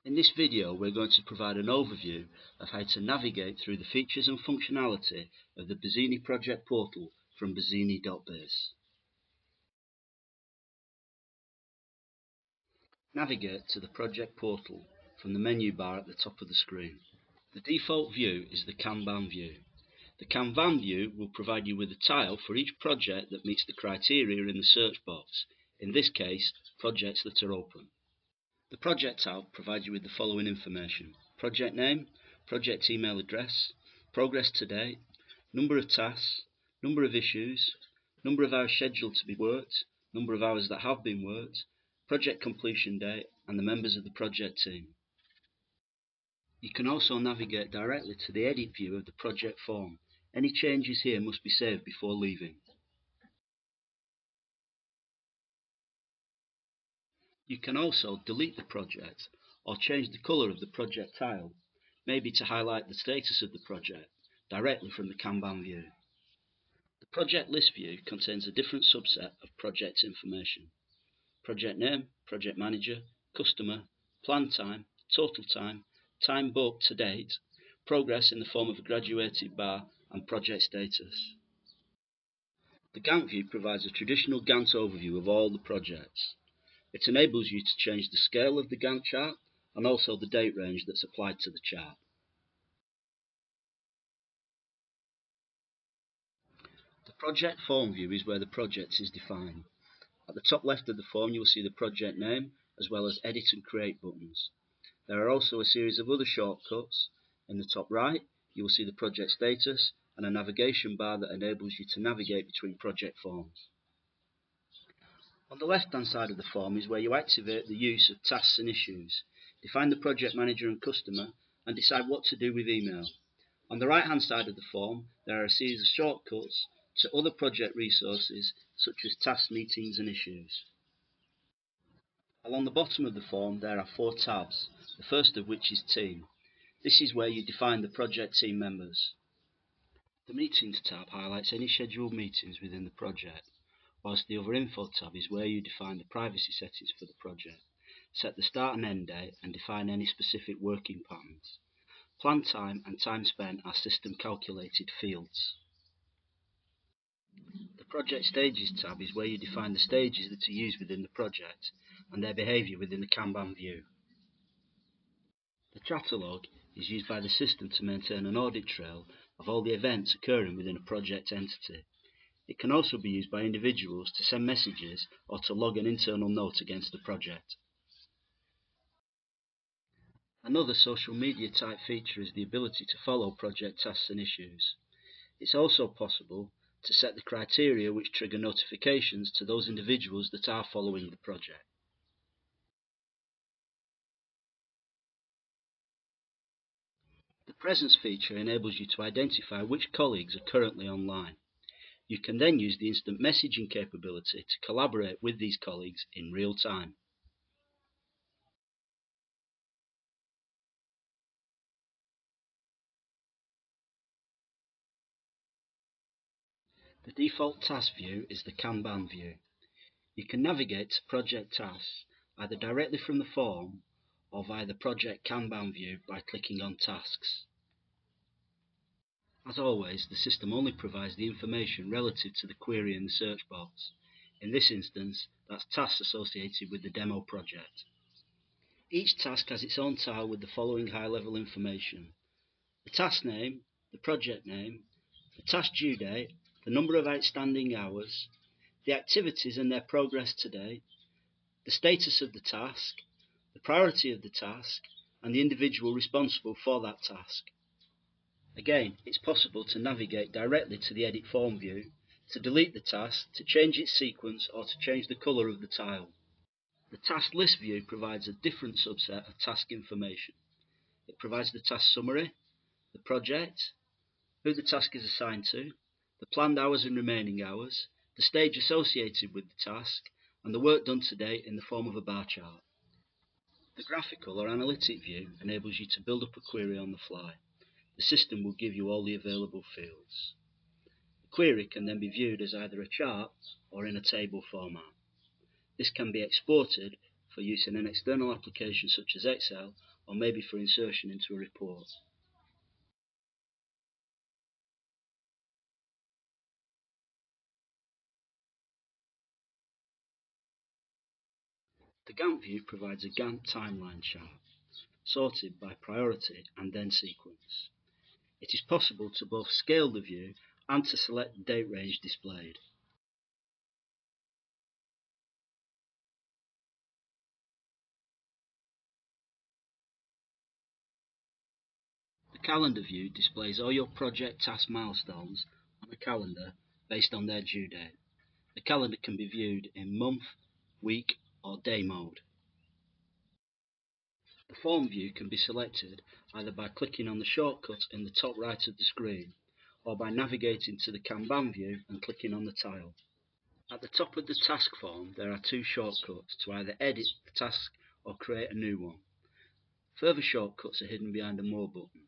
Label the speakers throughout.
Speaker 1: In this video we're going to provide an overview of how to navigate through the features and functionality of the Bizini Project portal from bizini.biz. Navigate to the project portal from the menu bar at the top of the screen. The default view is the Kanban view. The Kanban view will provide you with a tile for each project that meets the criteria in the search box, in this case projects that are open. The project tile provides you with the following information: project name, project email address, progress to date, number of tasks, number of issues, number of hours scheduled to be worked, number of hours that have been worked, project completion date, and the members of the project team. You can also navigate directly to the edit view of the project form. Any changes here must be saved before leaving. You can also delete the project or change the colour of the project tile, maybe to highlight the status of the project, directly from the Kanban view. The project list view contains a different subset of project information: project name, project manager, customer, planned time, total time, time booked to date, progress in the form of a graduated bar, and project status. The Gantt view provides a traditional Gantt overview of all the projects. It enables you to change the scale of the Gantt chart and also the date range that's applied to the chart. The project form view is where the project is defined. At the top left of the form you will see the project name as well as edit and create buttons. There are also a series of other shortcuts. In the top right you will see the project status and a navigation bar that enables you to navigate between project forms. On the left hand side of the form is where you activate the use of tasks and issues, define the project manager and customer, and decide what to do with email. On the right hand side of the form there are a series of shortcuts to other project resources such as tasks, meetings and issues. Along the bottom of the form there are 4 tabs, the first of which is Team. This is where you define the project team members. The Meetings tab highlights any scheduled meetings within the project, whilst the Other Info tab is where you define the privacy settings for the project, set the start and end date and define any specific working patterns. Planned time and time spent are system calculated fields. The Project Stages tab is where you define the stages that are used within the project and their behaviour within the Kanban view. The Catalogue is used by the system to maintain an audit trail of all the events occurring within a project entity. It can also be used by individuals to send messages or to log an internal note against the project. Another social media type feature is the ability to follow project tasks and issues. It's also possible to set the criteria which trigger notifications to those individuals that are following the project. The Presence feature enables you to identify which colleagues are currently online. You can then use the instant messaging capability to collaborate with these colleagues in real time. The default task view is the Kanban view. You can navigate to project tasks either directly from the form or via the project Kanban view by clicking on tasks. As always, the system only provides the information relative to the query in the search box. In this instance, that's tasks associated with the demo project. Each task has its own tile with the following high-level information: the task name, the project name, the task due date, the number of outstanding hours, the activities and their progress to date, the status of the task, the priority of the task, and the individual responsible for that task. Again, it's possible to navigate directly to the Edit Form view, to delete the task, to change its sequence, or to change the colour of the tile. The Task List view provides a different subset of task information. It provides the task summary, the project, who the task is assigned to, the planned hours and remaining hours, the stage associated with the task, and the work done to date in the form of a bar chart. The Graphical or Analytic view enables you to build up a query on the fly. The system will give you all the available fields. The query can then be viewed as either a chart or in a table format. This can be exported for use in an external application such as Excel, or maybe for insertion into a report. The Gantt view provides a Gantt timeline chart, sorted by priority and then sequence. It is possible to both scale the view and to select the date range displayed. The calendar view displays all your project task milestones on a calendar based on their due date. The calendar can be viewed in month, week, or day mode. The form view can be selected either by clicking on the shortcut in the top right of the screen, or by navigating to the Kanban view and clicking on the tile. At the top of the task form there are two shortcuts to either edit the task or create a new one. Further shortcuts are hidden behind a More button.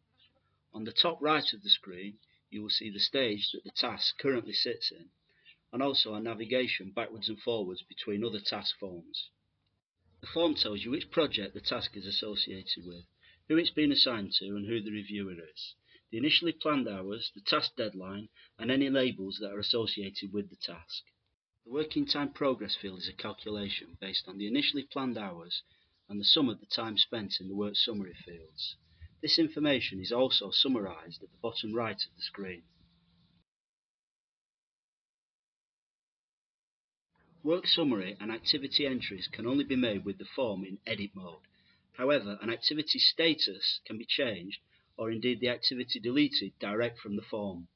Speaker 1: On the top right of the screen you will see the stage that the task currently sits in, and also a navigation backwards and forwards between other task forms. The form tells you which project the task is associated with, who it's been assigned to and who the reviewer is, the initially planned hours, the task deadline, and any labels that are associated with the task. The working time progress field is a calculation based on the initially planned hours and the sum of the time spent in the work summary fields. This information is also summarised at the bottom right of the screen. Work summary and activity entries can only be made with the form in edit mode. However, an activity status can be changed, or indeed the activity deleted direct from the form.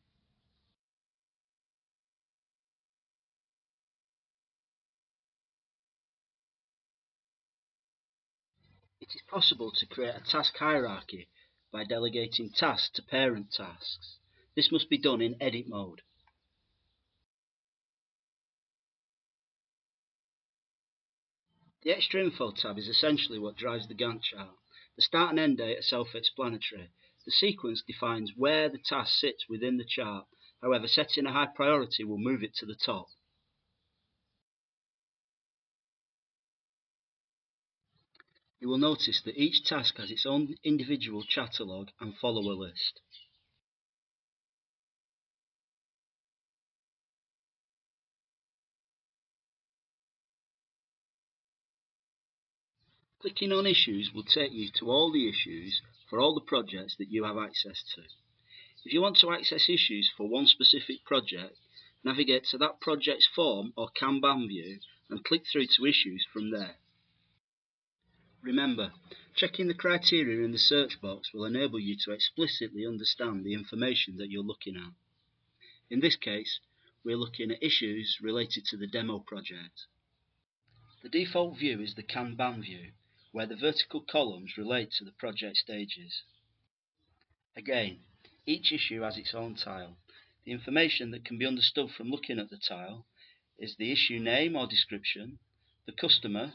Speaker 1: It is possible to create a task hierarchy by delegating tasks to parent tasks. This must be done in edit mode. The Extra Info tab is essentially what drives the Gantt chart. The start and end date are self-explanatory. The sequence defines where the task sits within the chart. However, setting a high priority will move it to the top. You will notice that each task has its own individual chatter log and follower list. Clicking on Issues will take you to all the issues for all the projects that you have access to. If you want to access issues for one specific project, navigate to that project's form or Kanban view and click through to Issues from there. Remember, checking the criteria in the search box will enable you to explicitly understand the information that you're looking at. In this case, we're looking at issues related to the demo project. The default view is the Kanban view, where the vertical columns relate to the project stages. Again, each issue has its own tile. The information that can be understood from looking at the tile is the issue name or description, the customer,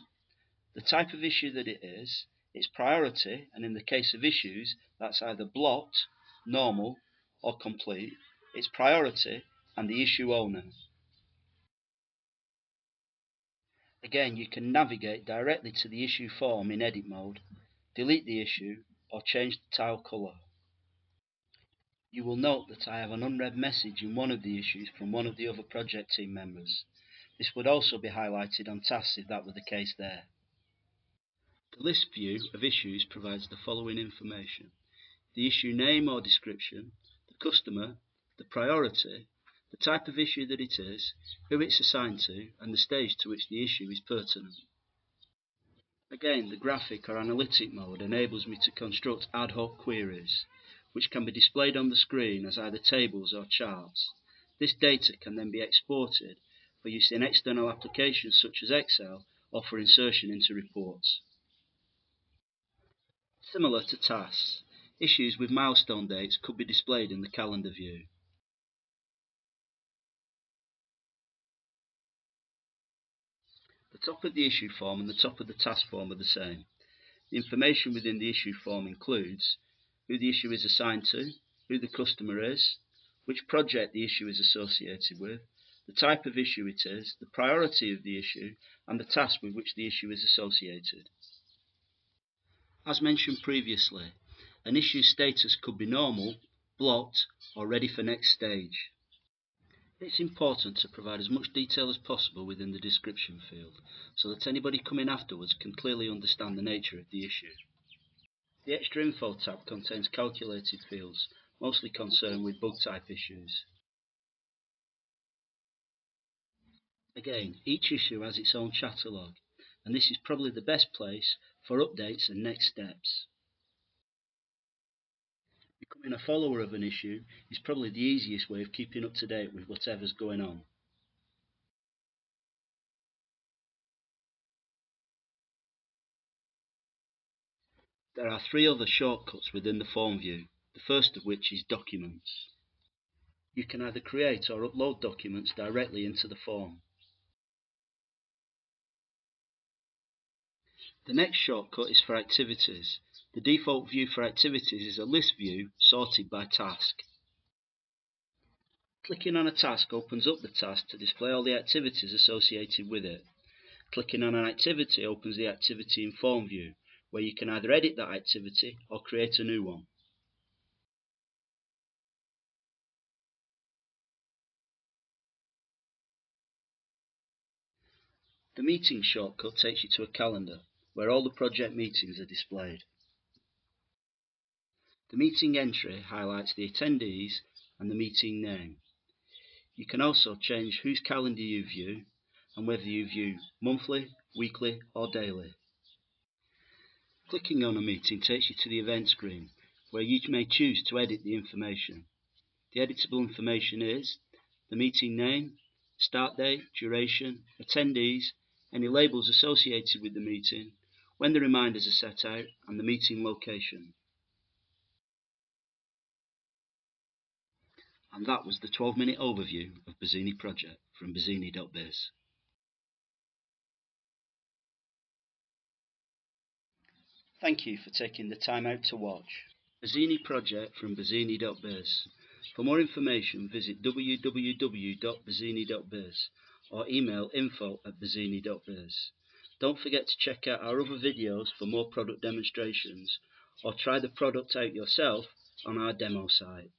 Speaker 1: the type of issue that it is, its priority, and in the case of issues, that's either blocked, normal, or complete, its priority, and the issue owner. Again, you can navigate directly to the issue form in edit mode, delete the issue, or change the tile colour. You will note that I have an unread message in one of the issues from one of the other project team members. This would also be highlighted on tasks if that were the case there. The list view of issues provides the following information: the issue name or description, the customer, the priority, the type of issue that it is, who it's assigned to, and the stage to which the issue is pertinent. Again, the graphic or analytic mode enables me to construct ad hoc queries, which can be displayed on the screen as either tables or charts. This data can then be exported for use in external applications such as Excel or for insertion into reports. Similar to tasks, issues with milestone dates could be displayed in the calendar view. The top of the issue form and the top of the task form are the same. The information within the issue form includes who the issue is assigned to, who the customer is, which project the issue is associated with, the type of issue it is, the priority of the issue, and the task with which the issue is associated. As mentioned previously, an issue's status could be normal, blocked, or ready for next stage. It's important to provide as much detail as possible within the description field, so that anybody coming afterwards can clearly understand the nature of the issue. The Extra Info tab contains calculated fields, mostly concerned with bug type issues. Again, each issue has its own chatalogue, and this is probably the best place for updates and next steps. Becoming a follower of an issue is probably the easiest way of keeping up to date with whatever's going on. There are three other shortcuts within the form view, the first of which is Documents. You can either create or upload documents directly into the form. The next shortcut is for Activities. The default view for Activities is a list view sorted by task. Clicking on a task opens up the task to display all the activities associated with it. Clicking on an activity opens the Activity in Form view, where you can either edit that activity or create a new one. The Meeting shortcut takes you to a calendar, where all the project meetings are displayed. The meeting entry highlights the attendees and the meeting name. You can also change whose calendar you view and whether you view monthly, weekly or daily. Clicking on a meeting takes you to the event screen, where you may choose to edit the information. The editable information is the meeting name, start date, duration, attendees, any labels associated with the meeting, when the reminders are set out, and the meeting location. And that was the 12-minute overview of Bizini Project from bizini.biz. Thank you for taking the time out to watch. Bizini Project from bizini.biz. For more information, visit www.bizini.biz or email info@bizini.biz. Don't forget to check out our other videos for more product demonstrations, or try the product out yourself on our demo site.